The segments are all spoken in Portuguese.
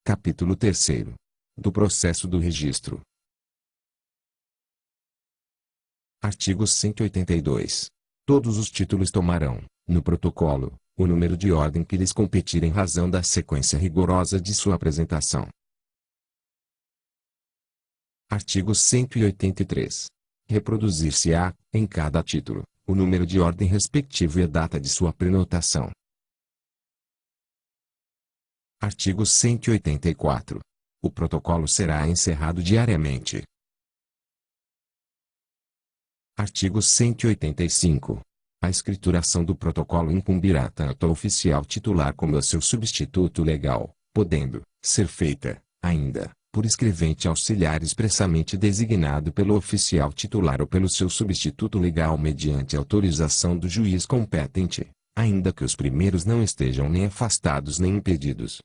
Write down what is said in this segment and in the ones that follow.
Capítulo 3º. Do processo do registro. Artigo 182. Todos os títulos tomarão, no protocolo, o número de ordem que lhes competir em razão da sequência rigorosa de sua apresentação. Artigo 183. Reproduzir-se-á, em cada título, o número de ordem respectivo e a data de sua prenotação. Artigo 184. O protocolo será encerrado diariamente. Artigo 185. A escrituração do protocolo incumbirá tanto ao oficial titular como ao seu substituto legal, podendo ser feita, ainda, por escrevente auxiliar expressamente designado pelo oficial titular ou pelo seu substituto legal mediante autorização do juiz competente, ainda que os primeiros não estejam nem afastados nem impedidos.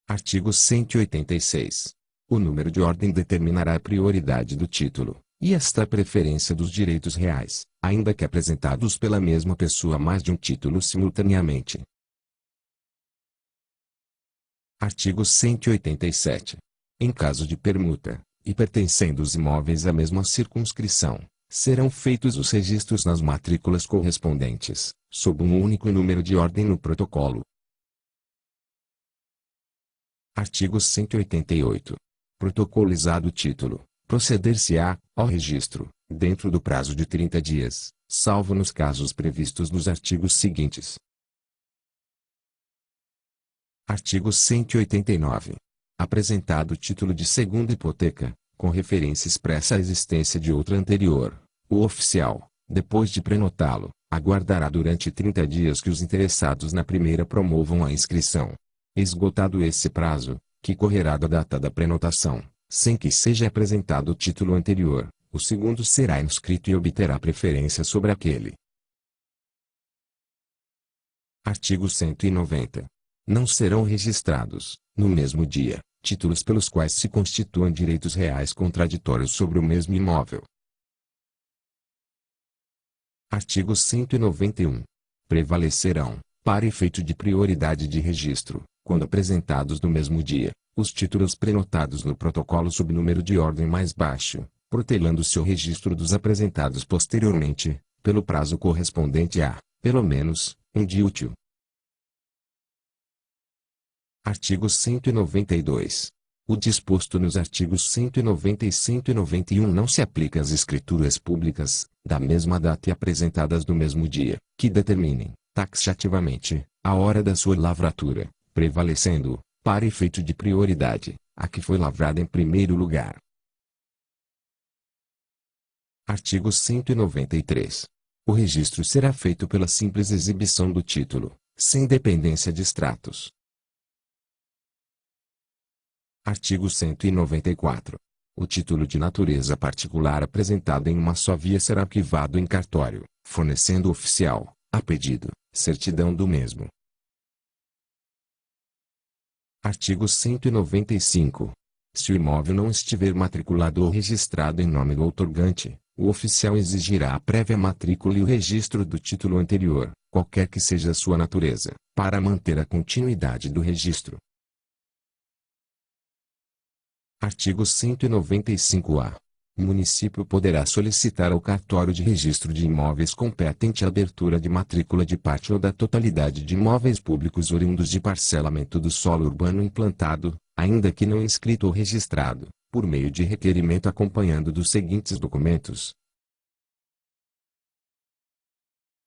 Artigo 186. O número de ordem determinará a prioridade do título, e esta preferência dos direitos reais, ainda que apresentados pela mesma pessoa mais de um título simultaneamente. Artigo 187. Em caso de permuta, e pertencendo os imóveis à mesma circunscrição, serão feitos os registros nas matrículas correspondentes, sob um único número de ordem no protocolo. Artigo 188. Protocolizado o título, proceder-se-á, ao registro, dentro do prazo de 30 dias, salvo nos casos previstos nos artigos seguintes. Artigo 189. Apresentado o título de segunda hipoteca, com referência expressa à existência de outra anterior, o oficial, depois de prenotá-lo, aguardará durante 30 dias que os interessados na primeira promovam a inscrição. Esgotado esse prazo, que correrá da data da prenotação, sem que seja apresentado o título anterior, o segundo será inscrito e obterá preferência sobre aquele. Artigo 190. Não serão registrados, no mesmo dia, títulos pelos quais se constituam direitos reais contraditórios sobre o mesmo imóvel. Artigo 191. Prevalecerão, para efeito de prioridade de registro, quando apresentados no mesmo dia, os títulos prenotados no protocolo sob número de ordem mais baixo, protelando-se o registro dos apresentados posteriormente, pelo prazo correspondente a, pelo menos, um dia útil. Artigo 192. O disposto nos artigos 190 e 191 não se aplica às escrituras públicas, da mesma data e apresentadas no mesmo dia, que determinem, taxativamente, a hora da sua lavratura, prevalecendo, para efeito de prioridade, a que foi lavrada em primeiro lugar. Artigo 193. O registro será feito pela simples exibição do título, sem dependência de extratos. Artigo 194. O título de natureza particular apresentado em uma só via será arquivado em cartório, fornecendo o oficial, a pedido, certidão do mesmo. Artigo 195. Se o imóvel não estiver matriculado ou registrado em nome do outorgante, o oficial exigirá a prévia matrícula e o registro do título anterior, qualquer que seja a sua natureza, para manter a continuidade do registro. Artigo 195-A. O município poderá solicitar ao cartório de registro de imóveis competente a abertura de matrícula de parte ou da totalidade de imóveis públicos oriundos de parcelamento do solo urbano implantado, ainda que não inscrito ou registrado, por meio de requerimento acompanhando dos seguintes documentos.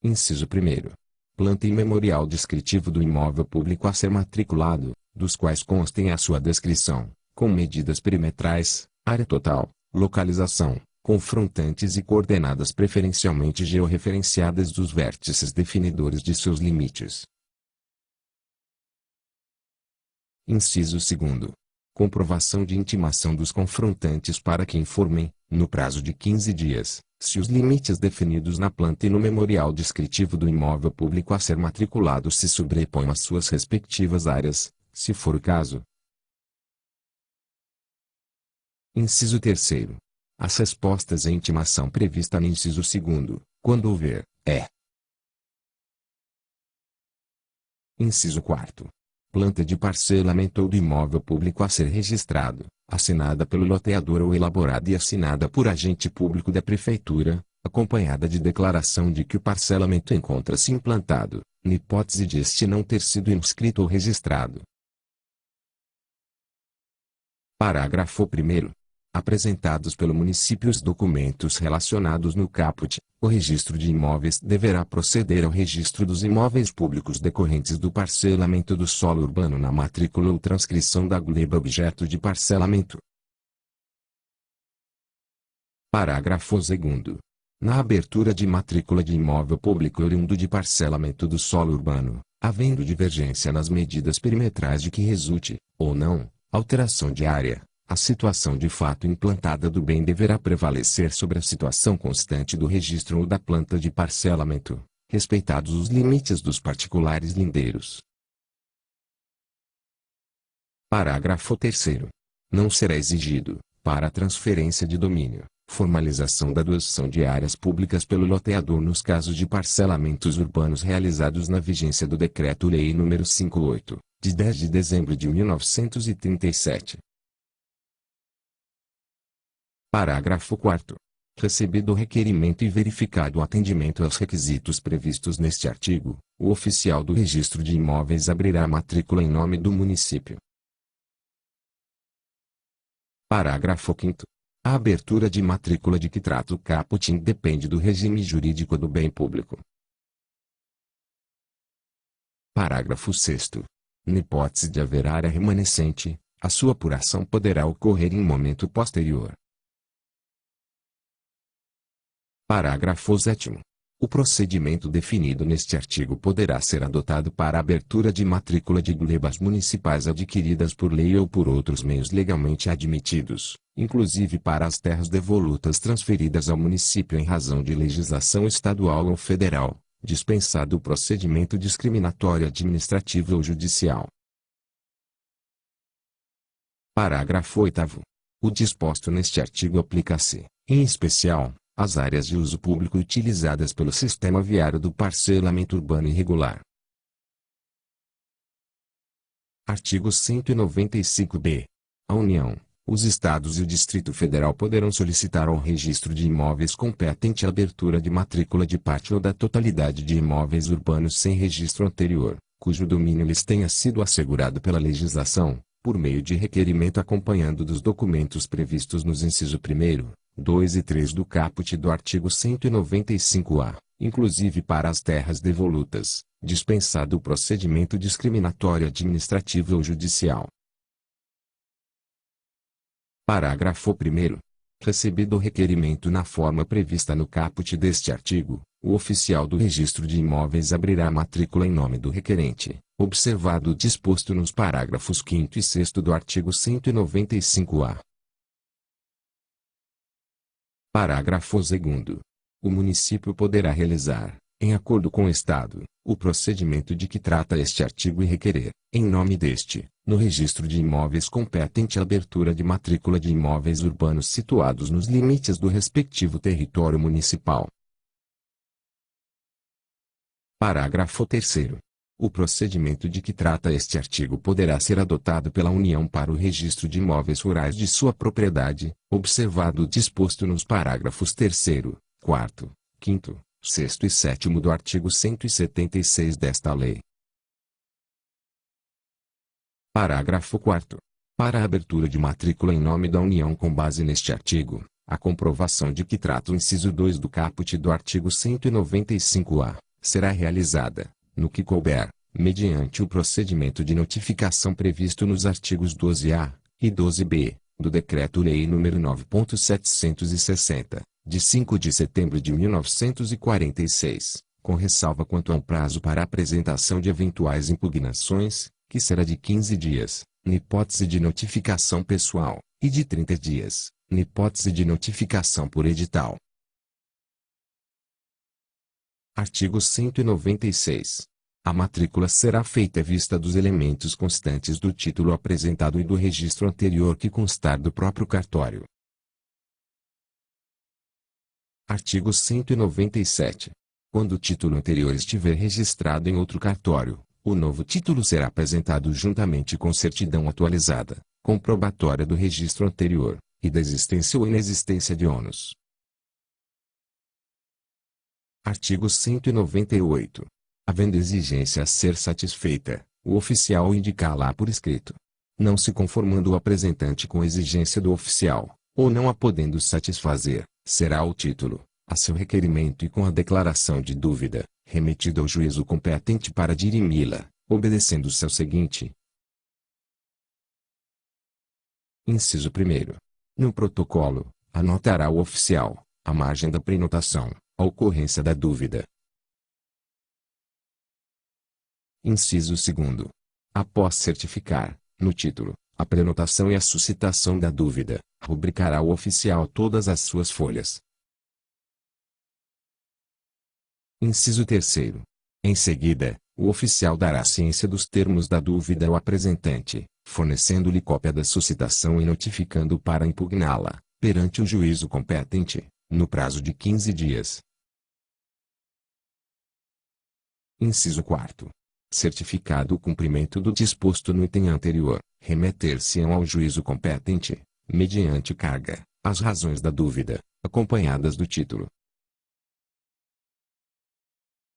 Inciso 1º. Planta e memorial descritivo do imóvel público a ser matriculado, dos quais constem a sua descrição, com medidas perimetrais, área total, localização, confrontantes e coordenadas preferencialmente georreferenciadas dos vértices definidores de seus limites. Inciso 2º. Comprovação de intimação dos confrontantes para que informem, no prazo de 15 dias, se os limites definidos na planta e no memorial descritivo do imóvel público a ser matriculado se sobrepõem às suas respectivas áreas, se for o caso. Inciso 3º. As respostas à intimação prevista no inciso 2º, quando houver, é. Inciso 4º. planta de parcelamento ou do imóvel público a ser registrado, assinada pelo loteador ou elaborada e assinada por agente público da prefeitura, acompanhada de declaração de que o parcelamento encontra-se implantado, na hipótese de este não ter sido inscrito ou registrado. Parágrafo 1º. Apresentados pelo município os documentos relacionados no caput, o registro de imóveis deverá proceder ao registro dos imóveis públicos decorrentes do parcelamento do solo urbano na matrícula ou transcrição da gleba objeto de parcelamento. Parágrafo 2º. Na abertura de matrícula de imóvel público oriundo de parcelamento do solo urbano, havendo divergência nas medidas perimetrais de que resulte, ou não, alteração de área, a situação de fato implantada do bem deverá prevalecer sobre a situação constante do registro ou da planta de parcelamento, respeitados os limites dos particulares lindeiros. Parágrafo 3º. Não será exigido, para a transferência de domínio, formalização da doação de áreas públicas pelo loteador nos casos de parcelamentos urbanos realizados na vigência do Decreto-Lei nº 58, de 10 de dezembro de 1937. Parágrafo 4º. Recebido o requerimento e verificado o atendimento aos requisitos previstos neste artigo, o oficial do registro de imóveis abrirá a matrícula em nome do município. Parágrafo 5º. A abertura de matrícula de que trata o caput depende do regime jurídico do bem público. Parágrafo 6º. Na hipótese de haver área remanescente, a sua apuração poderá ocorrer em momento posterior. Parágrafo 7º. O procedimento definido neste artigo poderá ser adotado para a abertura de matrícula de glebas municipais adquiridas por lei ou por outros meios legalmente admitidos, inclusive para as terras devolutas transferidas ao município em razão de legislação estadual ou federal, dispensado o procedimento discriminatório administrativo ou judicial. Parágrafo 8º. O disposto neste artigo aplica-se, em especial, às áreas de uso público utilizadas pelo sistema viário do parcelamento urbano irregular. Artigo 195-b. A União, os Estados e o Distrito Federal poderão solicitar ao Registro de Imóveis competente a abertura de matrícula de parte ou da totalidade de imóveis urbanos sem registro anterior, cujo domínio lhes tenha sido assegurado pela legislação, por meio de requerimento acompanhando dos documentos previstos nos inciso 1º, 2 e 3 do caput do artigo 195-A, inclusive para as terras devolutas, dispensado o procedimento discriminatório administrativo ou judicial. Parágrafo 1º. Recebido o requerimento na forma prevista no caput deste artigo, o oficial do registro de imóveis abrirá a matrícula em nome do requerente, observado o disposto nos parágrafos 5º e 6º do artigo 195-A. Parágrafo 2º. O município poderá realizar, em acordo com o Estado, o procedimento de que trata este artigo e requerer, em nome deste, no registro de imóveis competente a abertura de matrícula de imóveis urbanos situados nos limites do respectivo território municipal. Parágrafo 3º. O procedimento de que trata este artigo poderá ser adotado pela União para o registro de imóveis rurais de sua propriedade, observado o disposto nos parágrafos 3º, 4º, 5º, 6º e 7º do artigo 176 desta lei. Parágrafo 4º. Para a abertura de matrícula em nome da União com base neste artigo, a comprovação de que trata o inciso 2 do caput do artigo 195-A, será realizada, no que couber, mediante o procedimento de notificação previsto nos artigos 12-A e 12-B do Decreto-Lei nº 9.760, de 5 de setembro de 1946, com ressalva quanto ao prazo para a apresentação de eventuais impugnações, que será de 15 dias, na hipótese de notificação pessoal, e de 30 dias, na hipótese de notificação por edital. Artigo 196. A matrícula será feita à vista dos elementos constantes do título apresentado e do registro anterior que constar do próprio cartório. Artigo 197. Quando o título anterior estiver registrado em outro cartório, O novo título será apresentado juntamente com certidão atualizada, comprobatória do registro anterior, e da existência ou inexistência de ônus. Artigo 198. Havendo exigência a ser satisfeita, o oficial indicá-la por escrito. Não se conformando o apresentante com a exigência do oficial, ou não a podendo satisfazer, será o título, a seu requerimento e com a declaração de dúvida, remetido ao juízo competente para dirimi-la, obedecendo-se ao seguinte. Inciso 1º. No protocolo, anotará o oficial, à margem da prenotação, a ocorrência da dúvida. Inciso 2º. Após certificar, no título, a prenotação e a suscitação da dúvida, rubricará o oficial todas as suas folhas. Inciso 3º. Em seguida, o oficial dará ciência dos termos da dúvida ao apresentante, fornecendo-lhe cópia da suscitação e notificando para impugná-la, perante o juízo competente, no prazo de 15 dias. Inciso 4º. Certificado o cumprimento do disposto no item anterior, remeter-se-ão ao juízo competente, mediante carga, as razões da dúvida, acompanhadas do título.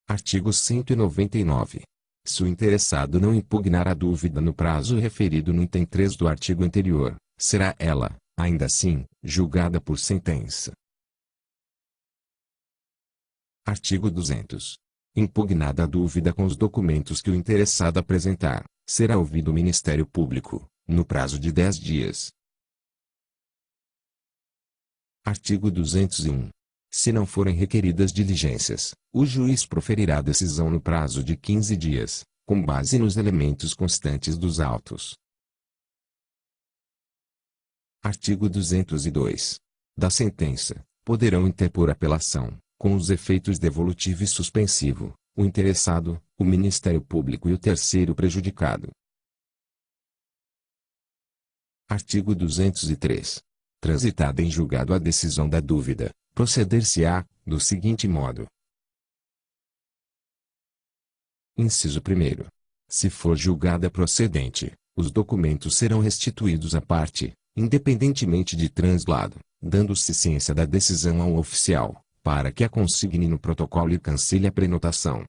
Artigo 199. Se o interessado não impugnar a dúvida no prazo referido no item 3 do artigo anterior, será ela, ainda assim, julgada por sentença. Artigo 200. Impugnada a dúvida com os documentos que o interessado apresentar, será ouvido o Ministério Público, no prazo de 10 dias. Artigo 201. Se não forem requeridas diligências, o juiz proferirá decisão no prazo de 15 dias, com base nos elementos constantes dos autos. Artigo 202. Da sentença, poderão interpor apelação, com os efeitos devolutivo e suspensivo, o interessado, o Ministério Público e o terceiro prejudicado. Artigo 203. Transitada em julgado a decisão da dúvida, proceder-se-á, do seguinte modo. Inciso 1º. Se for julgada procedente, os documentos serão restituídos à parte, independentemente de translado, dando-se ciência da decisão ao oficial, para que a consigne no protocolo e cancele a prenotação.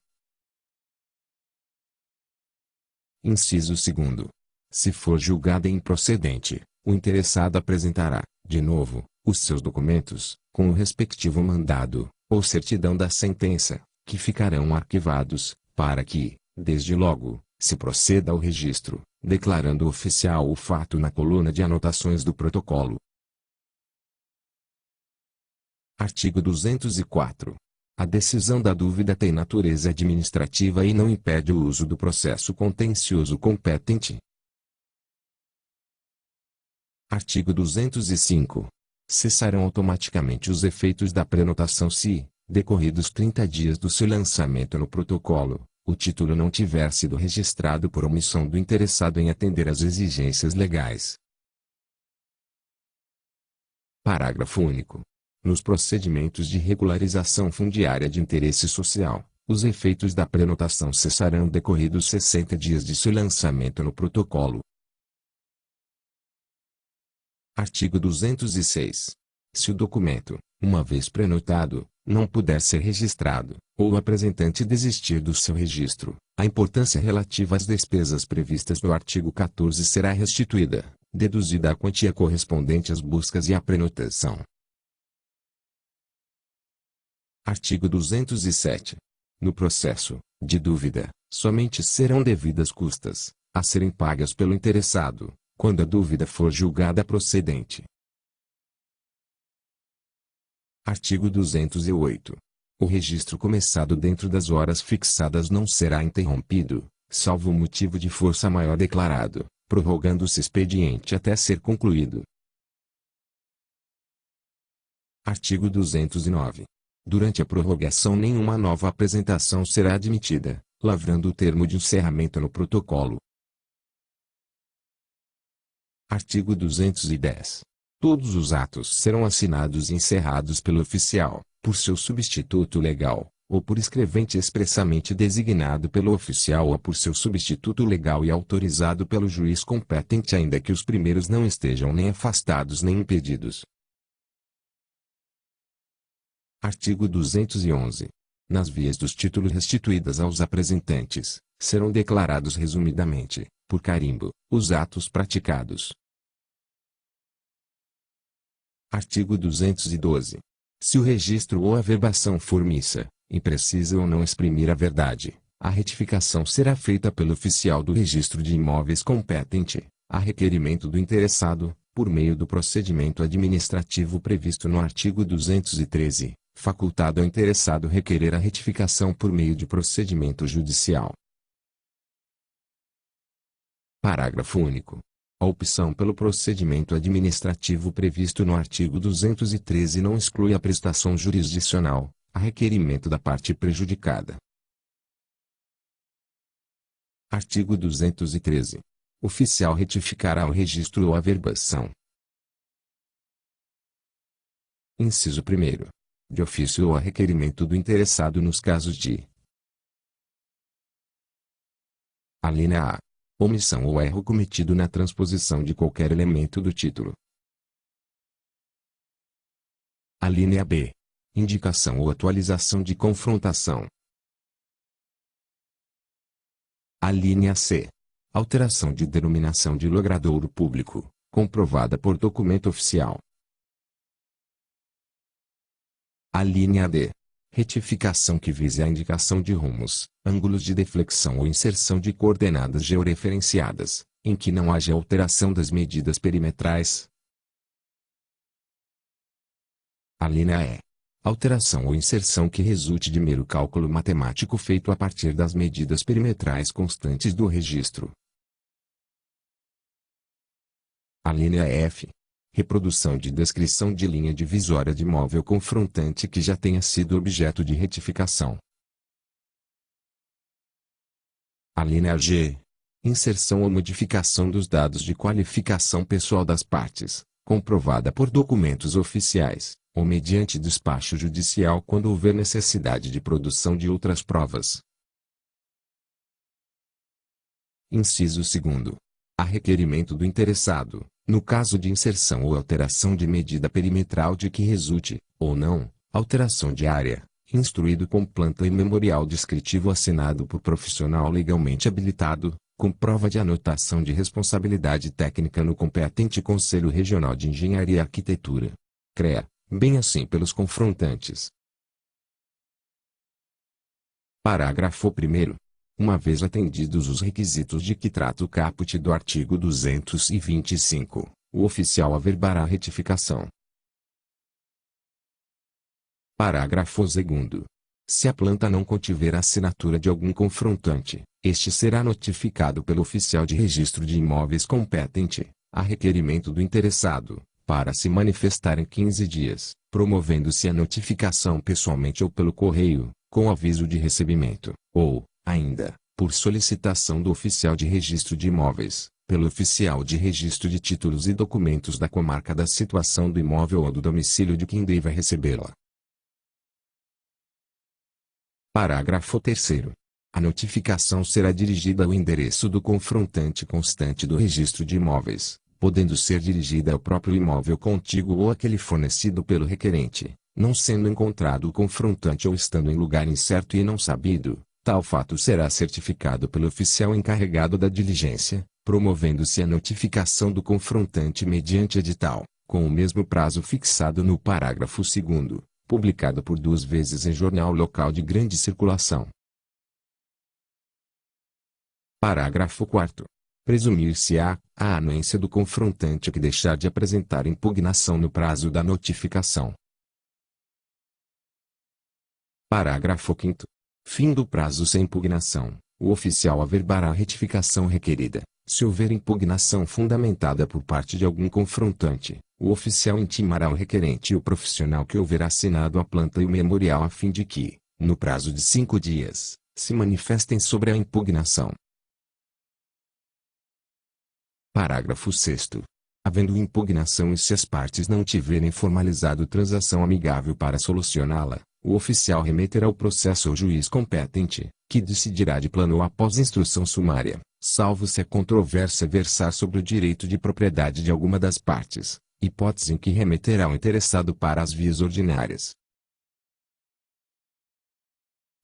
Inciso 2º. Se for julgada improcedente, o interessado apresentará, de novo, os seus documentos, com o respectivo mandado, ou certidão da sentença, que ficarão arquivados, para que, desde logo, se proceda ao registro, declarando o oficial o fato na coluna de anotações do protocolo. Artigo 204. A decisão da dúvida tem natureza administrativa e não impede o uso do processo contencioso competente. Artigo 205. Cessarão automaticamente os efeitos da prenotação se, decorridos 30 dias do seu lançamento no protocolo, o título não tiver sido registrado por omissão do interessado em atender às exigências legais. Parágrafo único. Nos procedimentos de regularização fundiária de interesse social, os efeitos da prenotação cessarão decorridos 60 dias de seu lançamento no protocolo. Artigo 206. Se o documento, uma vez prenotado, não puder ser registrado, ou o apresentante desistir do seu registro, a importância relativa às despesas previstas no artigo 14 será restituída, deduzida a quantia correspondente às buscas e à prenotação. Artigo 207. No processo, de dúvida, somente serão devidas custas, a serem pagas pelo interessado, quando a dúvida for julgada procedente. Artigo 208. O registro começado dentro das horas fixadas não será interrompido, salvo motivo de força maior declarado, prorrogando-se expediente até ser concluído. Artigo 209. Durante a prorrogação nenhuma nova apresentação será admitida, lavrando o termo de encerramento no protocolo. Artigo 210. Todos os atos serão assinados e encerrados pelo oficial, por seu substituto legal, ou por escrevente expressamente designado pelo oficial ou por seu substituto legal e autorizado pelo juiz competente, ainda que os primeiros não estejam nem afastados nem impedidos. Artigo 211. Nas vias dos títulos restituídas aos apresentantes, serão declarados resumidamente, por carimbo, os atos praticados. Artigo 212. Se o registro ou a verbação for missa, imprecisa ou não exprimir a verdade, a retificação será feita pelo oficial do registro de imóveis competente, a requerimento do interessado, por meio do procedimento administrativo previsto no artigo 213, facultado ao interessado requerer a retificação por meio de procedimento judicial. Parágrafo único. A opção pelo procedimento administrativo previsto no artigo 213 não exclui a prestação jurisdicional, a requerimento da parte prejudicada. Artigo 213. Oficial retificará o registro ou a verbação. Inciso 1º. De ofício ou a requerimento do interessado nos casos de: alínea A. Omissão ou erro cometido na transposição de qualquer elemento do título. Alínea B. Indicação ou atualização de confrontação. Alínea C. Alteração de denominação de logradouro público, comprovada por documento oficial. Alínea D. Retificação que vise a indicação de rumos, ângulos de deflexão ou inserção de coordenadas georreferenciadas, em que não haja alteração das medidas perimetrais. Alínea E. Alteração ou inserção que resulte de mero cálculo matemático feito a partir das medidas perimetrais constantes do registro. Alínea F. Reprodução de descrição de linha divisória de imóvel confrontante que já tenha sido objeto de retificação. Alínea G. Inserção ou modificação dos dados de qualificação pessoal das partes, comprovada por documentos oficiais, ou mediante despacho judicial quando houver necessidade de produção de outras provas. Inciso 2º. A requerimento do interessado, no caso de inserção ou alteração de medida perimetral de que resulte, ou não, alteração de área, instruído com planta e memorial descritivo assinado por profissional legalmente habilitado, com prova de anotação de responsabilidade técnica no competente Conselho Regional de Engenharia e Arquitetura. CREA, bem assim pelos confrontantes. Parágrafo 1º. Uma vez atendidos os requisitos de que trata o caput do artigo 225, o oficial averbará a retificação. Parágrafo 2º. Se a planta não contiver a assinatura de algum confrontante, este será notificado pelo oficial de registro de imóveis competente, a requerimento do interessado, para se manifestar em 15 dias, promovendo-se a notificação pessoalmente ou pelo correio, com aviso de recebimento, ou, ainda, por solicitação do oficial de registro de imóveis, pelo oficial de registro de títulos e documentos da comarca da situação do imóvel ou do domicílio de quem deva recebê-la. Parágrafo 3º. A notificação será dirigida ao endereço do confrontante constante do registro de imóveis, podendo ser dirigida ao próprio imóvel contíguo ou àquele fornecido pelo requerente, não sendo encontrado o confrontante ou estando em lugar incerto e não sabido. Tal fato será certificado pelo oficial encarregado da diligência, promovendo-se a notificação do confrontante mediante edital, com o mesmo prazo fixado no parágrafo 2º, publicado por 2 vezes em jornal local de grande circulação. Parágrafo 4º. Presumir-se-á a anuência do confrontante que deixar de apresentar impugnação no prazo da notificação. Parágrafo 5º. Fim do prazo sem impugnação, o oficial averbará a retificação requerida. Se houver impugnação fundamentada por parte de algum confrontante, o oficial intimará o requerente e o profissional que houver assinado a planta e o memorial a fim de que, no prazo de 5 dias, se manifestem sobre a impugnação. Parágrafo 6º. Havendo impugnação e se as partes não tiverem formalizado transação amigável para solucioná-la, O oficial remeterá o processo ao juiz competente, que decidirá de plano após instrução sumária, salvo se a controvérsia versar sobre o direito de propriedade de alguma das partes, hipótese em que remeterá o interessado para as vias ordinárias.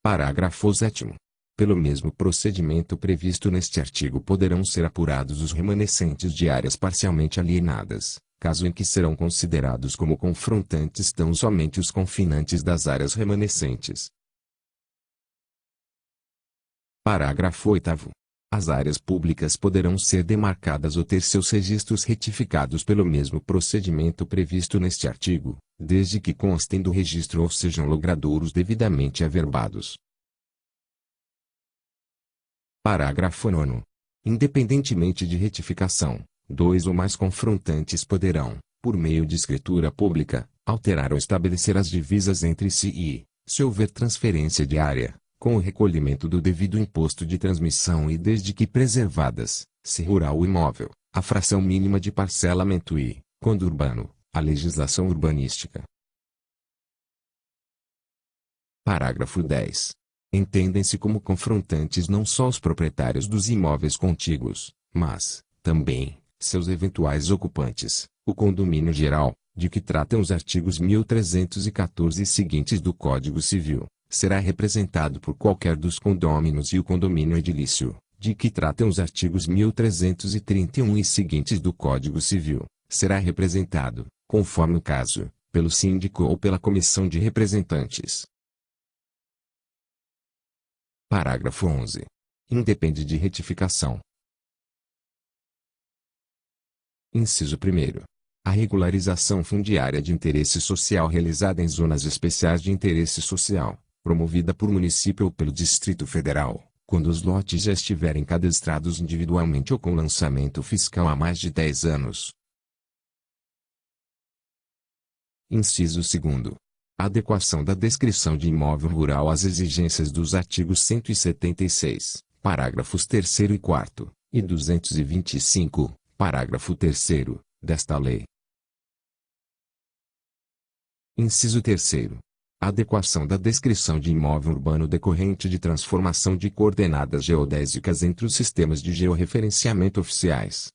Parágrafo 7º. Pelo mesmo procedimento previsto neste artigo poderão ser apurados os remanescentes de áreas parcialmente alienadas, caso em que serão considerados como confrontantes tão somente os confinantes das áreas remanescentes. Parágrafo 8º. As áreas públicas poderão ser demarcadas ou ter seus registros retificados pelo mesmo procedimento previsto neste artigo, desde que constem do registro ou sejam logradouros devidamente averbados. Parágrafo 9º. Independentemente de retificação, dois ou mais confrontantes poderão, por meio de escritura pública, alterar ou estabelecer as divisas entre si e, se houver transferência de área, com o recolhimento do devido imposto de transmissão e desde que preservadas, se rural ou imóvel, a fração mínima de parcelamento e, quando urbano, a legislação urbanística. Parágrafo 10. Entendem-se como confrontantes não só os proprietários dos imóveis contíguos, mas, também, seus eventuais ocupantes, o condomínio geral, de que tratam os artigos 1314 e seguintes do Código Civil, será representado por qualquer dos condôminos e o condomínio edilício, de que tratam os artigos 1331 e seguintes do Código Civil, será representado, conforme o caso, pelo síndico ou pela comissão de representantes. Parágrafo 11. Independe de retificação. Inciso 1º. A regularização fundiária de interesse social realizada em zonas especiais de interesse social, promovida por município ou pelo Distrito Federal, quando os lotes já estiverem cadastrados individualmente ou com lançamento fiscal há mais de 10 anos. Inciso 2º. A adequação da descrição de imóvel rural às exigências dos artigos 176, parágrafos 3º e 4º, e 225, parágrafo 3º, desta lei. Inciso 3º. A adequação da descrição de imóvel urbano decorrente de transformação de coordenadas geodésicas entre os sistemas de georreferenciamento oficiais.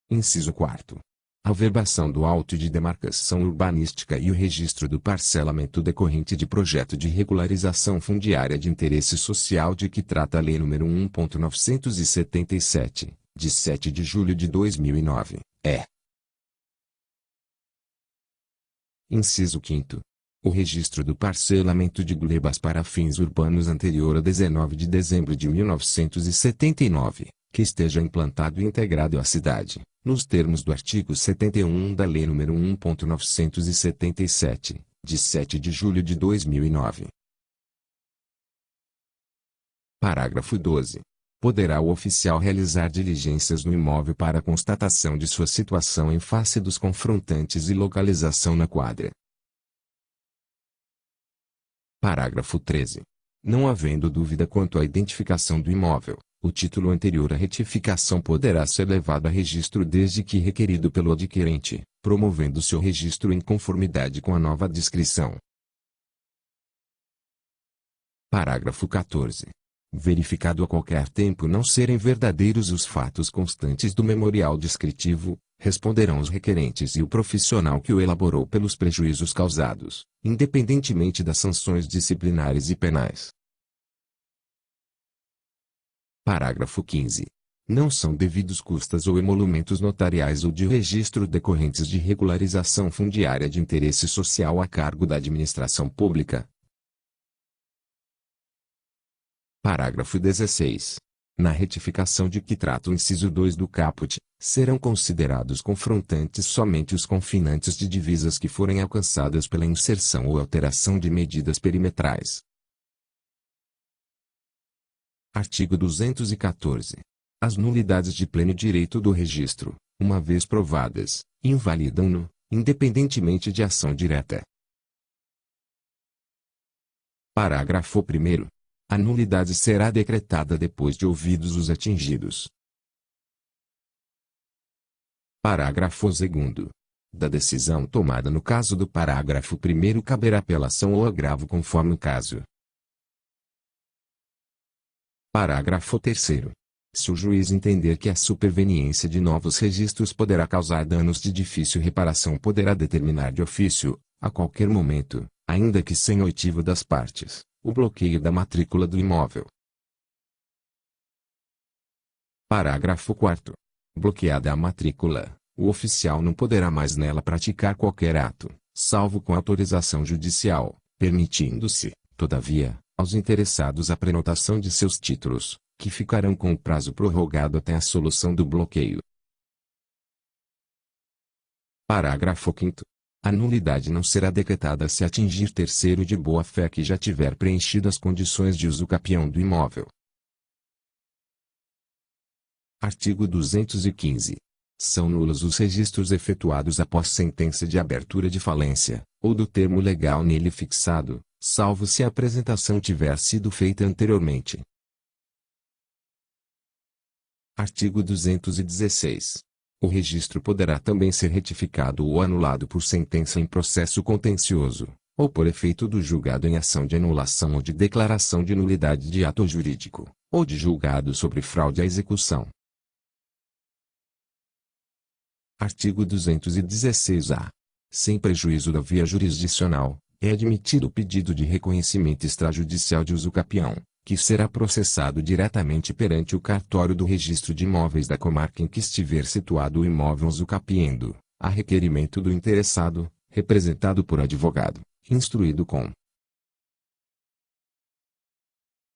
Inciso 4º. A averbação do auto de demarcação urbanística e o registro do parcelamento decorrente de projeto de regularização fundiária de interesse social de que trata a Lei nº 1.977, de 7 de julho de 2009, é. Inciso 5º. O registro do parcelamento de glebas para fins urbanos anterior a 19 de dezembro de 1979, que esteja implantado e integrado à cidade, nos termos do artigo 71 da Lei nº 1.977, de 7 de julho de 2009. Parágrafo 12. Poderá o oficial realizar diligências no imóvel para constatação de sua situação em face dos confrontantes e localização na quadra. Parágrafo 13. Não havendo dúvida quanto à identificação do imóvel, o título anterior à retificação poderá ser levado a registro desde que requerido pelo adquirente, promovendo seu registro em conformidade com a nova descrição. Parágrafo 14. Verificado a qualquer tempo não serem verdadeiros os fatos constantes do memorial descritivo, responderão os requerentes e o profissional que o elaborou pelos prejuízos causados, independentemente das sanções disciplinares e penais. Parágrafo 15. Não são devidos custas ou emolumentos notariais ou de registro decorrentes de regularização fundiária de interesse social a cargo da administração pública. Parágrafo 16. Na retificação de que trata o inciso 2 do caput, serão considerados confrontantes somente os confinantes de divisas que forem alcançadas pela inserção ou alteração de medidas perimetrais. Artigo 214. As nulidades de pleno direito do registro, uma vez provadas, invalidam-no, independentemente de ação direta. Parágrafo 1º. A nulidade será decretada depois de ouvidos os atingidos. Parágrafo 2º. Da decisão tomada no caso do parágrafo 1º caberá apelação ou agravo conforme o caso. Parágrafo 3º. Se o juiz entender que a superveniência de novos registros poderá causar danos de difícil reparação, poderá determinar de ofício, a qualquer momento, ainda que sem oitivo das partes, o bloqueio da matrícula do imóvel. Parágrafo 4º. Bloqueada a matrícula, o oficial não poderá mais nela praticar qualquer ato, salvo com autorização judicial, permitindo-se, todavia, aos interessados a prenotação de seus títulos, que ficarão com o prazo prorrogado até a solução do bloqueio. Parágrafo 5º. A nulidade não será decretada se atingir terceiro de boa-fé que já tiver preenchido as condições de usucapião do imóvel. Artigo 215. São nulos os registros efetuados após sentença de abertura de falência, ou do termo legal nele fixado, salvo se a apresentação tiver sido feita anteriormente. Artigo 216. O registro poderá também ser retificado ou anulado por sentença em processo contencioso, ou por efeito do julgado em ação de anulação ou de declaração de nulidade de ato jurídico, ou de julgado sobre fraude à execução. Artigo 216-A. Sem prejuízo da via jurisdicional, é admitido o pedido de reconhecimento extrajudicial de usucapião, que será processado diretamente perante o cartório do registro de imóveis da comarca em que estiver situado o imóvel usucapiendo, a requerimento do interessado, representado por advogado, instruído com.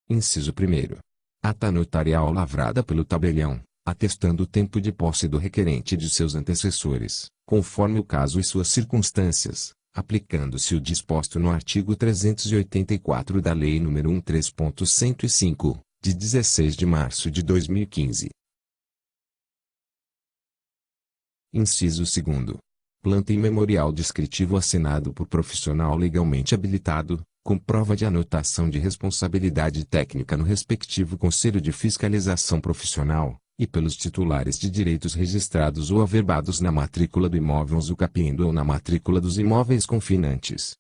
Inciso 1º. Ata notarial lavrada pelo tabelião, atestando o tempo de posse do requerente e de seus antecessores, conforme o caso e suas circunstâncias, aplicando-se o disposto no artigo 384 da Lei nº 13.105, de 16 de março de 2015. Inciso 2º. Planta e memorial descritivo assinado por profissional legalmente habilitado, com prova de anotação de responsabilidade técnica no respectivo Conselho de Fiscalização Profissional, e pelos titulares de direitos registrados ou averbados na matrícula do imóvel usucapiendo ou na matrícula dos imóveis confinantes.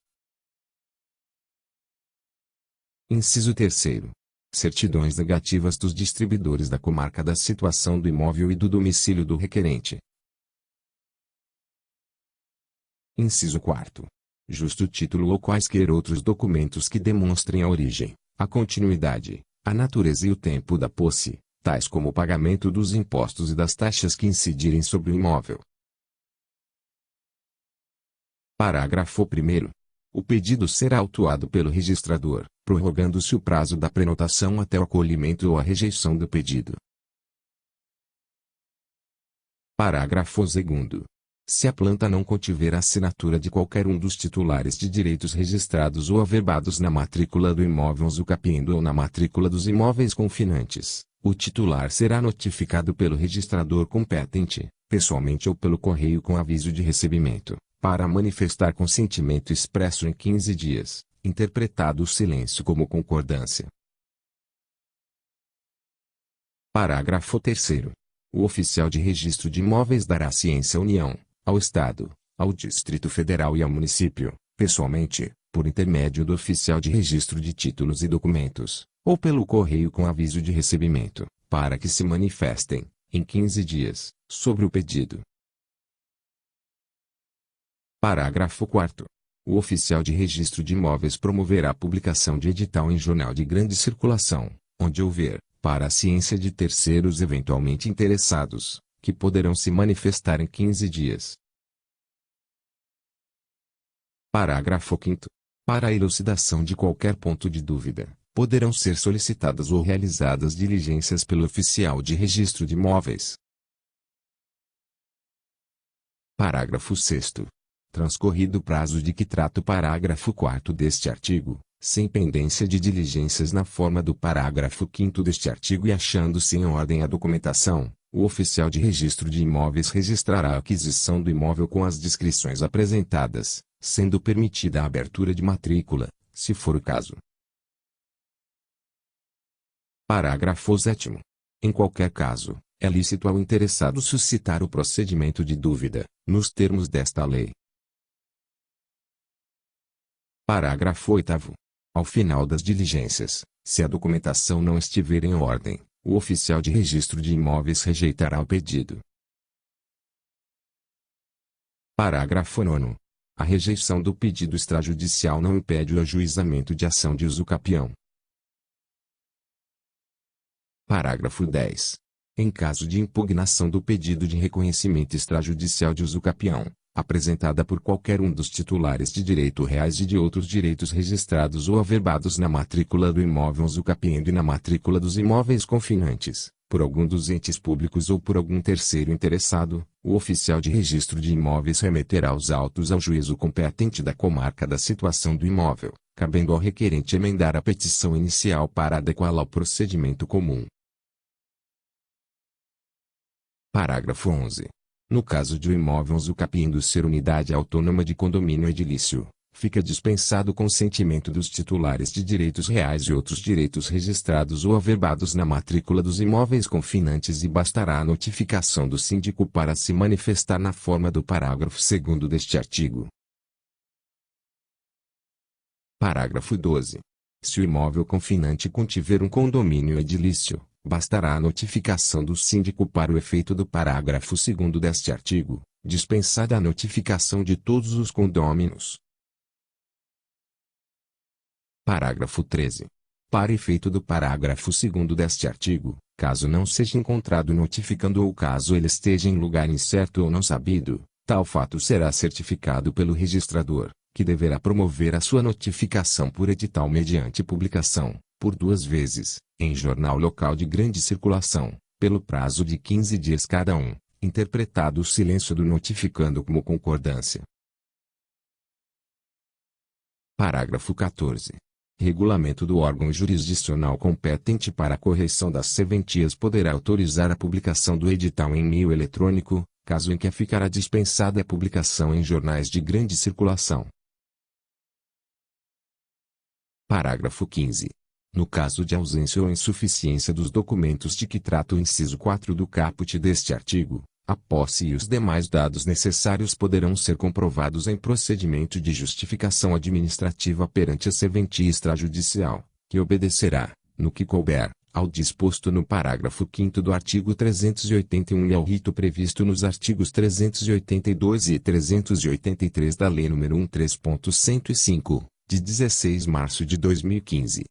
Inciso 3º. Certidões negativas dos distribuidores da comarca da situação do imóvel e do domicílio do requerente. Inciso 4º. Justo título ou quaisquer outros documentos que demonstrem a origem, a continuidade, a natureza e o tempo da posse, tais como o pagamento dos impostos e das taxas que incidirem sobre o imóvel. Parágrafo 1º. O pedido será autuado pelo registrador, prorrogando-se o prazo da prenotação até o acolhimento ou a rejeição do pedido. Parágrafo 2º. Se a planta não contiver a assinatura de qualquer um dos titulares de direitos registrados ou averbados na matrícula do imóvel usucapiendo ou na matrícula dos imóveis confinantes, o titular será notificado pelo registrador competente, pessoalmente ou pelo correio com aviso de recebimento, para manifestar consentimento expresso em 15 dias, interpretado o silêncio como concordância. Parágrafo 3º. O oficial de registro de imóveis dará ciência à União, ao Estado, ao Distrito Federal e ao município, pessoalmente, por intermédio do oficial de registro de títulos e documentos, ou pelo correio com aviso de recebimento, para que se manifestem, em 15 dias, sobre o pedido. Parágrafo 4º. O oficial de registro de imóveis promoverá a publicação de edital em jornal de grande circulação, onde houver, para a ciência de terceiros eventualmente interessados, que poderão se manifestar em 15 dias. Parágrafo 5º. Para a elucidação de qualquer ponto de dúvida, poderão ser solicitadas ou realizadas diligências pelo oficial de registro de imóveis. Parágrafo 6º. Transcorrido o prazo de que trata o parágrafo 4º deste artigo, sem pendência de diligências na forma do parágrafo 5º deste artigo e achando-se em ordem a documentação, o oficial de registro de imóveis registrará a aquisição do imóvel com as descrições apresentadas, sendo permitida a abertura de matrícula, se for o caso. Parágrafo 7º. Em qualquer caso, É lícito ao interessado suscitar o procedimento de dúvida, nos termos desta lei. Parágrafo 8º. Ao final das diligências, se a documentação não estiver em ordem, o oficial de registro de imóveis rejeitará o pedido. Parágrafo 9º. A rejeição do pedido extrajudicial não impede o ajuizamento de ação de usucapião. Parágrafo 10. Em caso de impugnação do pedido de reconhecimento extrajudicial de usucapião, apresentada por qualquer um dos titulares de direito reais e de outros direitos registrados ou averbados na matrícula do imóvel usucapiendo e na matrícula dos imóveis confinantes, por algum dos entes públicos ou por algum terceiro interessado, o oficial de registro de imóveis remeterá os autos ao juízo competente da comarca da situação do imóvel, cabendo ao requerente emendar a petição inicial para adequá-la ao procedimento comum. Parágrafo 11. No caso de o imóvel usucapiendo ser unidade autônoma de condomínio edilício, fica dispensado o consentimento dos titulares de direitos reais e outros direitos registrados ou averbados na matrícula dos imóveis confinantes e bastará a notificação do síndico para se manifestar na forma do parágrafo 2º deste artigo. Parágrafo 12. Se o imóvel confinante contiver um condomínio edilício, bastará a notificação do síndico para o efeito do parágrafo 2º deste artigo, dispensada a notificação de todos os condôminos. Parágrafo 13. Para efeito do parágrafo 2º deste artigo, caso não seja encontrado notificando ou caso ele esteja em lugar incerto ou não sabido, tal fato será certificado pelo registrador, que deverá promover a sua notificação por edital mediante publicação, por 2 vezes, em jornal local de grande circulação, pelo prazo de 15 dias cada um, interpretado o silêncio do notificando como concordância. Parágrafo 14. Regulamento do órgão jurisdicional competente para a correção das serventias poderá autorizar a publicação do edital em meio eletrônico, caso em que ficará dispensada a publicação em jornais de grande circulação. Parágrafo 15. No caso de ausência ou insuficiência dos documentos de que trata o inciso 4 do caput deste artigo, a posse e os demais dados necessários poderão ser comprovados em procedimento de justificação administrativa perante a serventia extrajudicial, que obedecerá, no que couber, ao disposto no parágrafo 5º do artigo 381 e ao rito previsto nos artigos 382 e 383 da Lei nº 13.105, de 16 de março de 2015.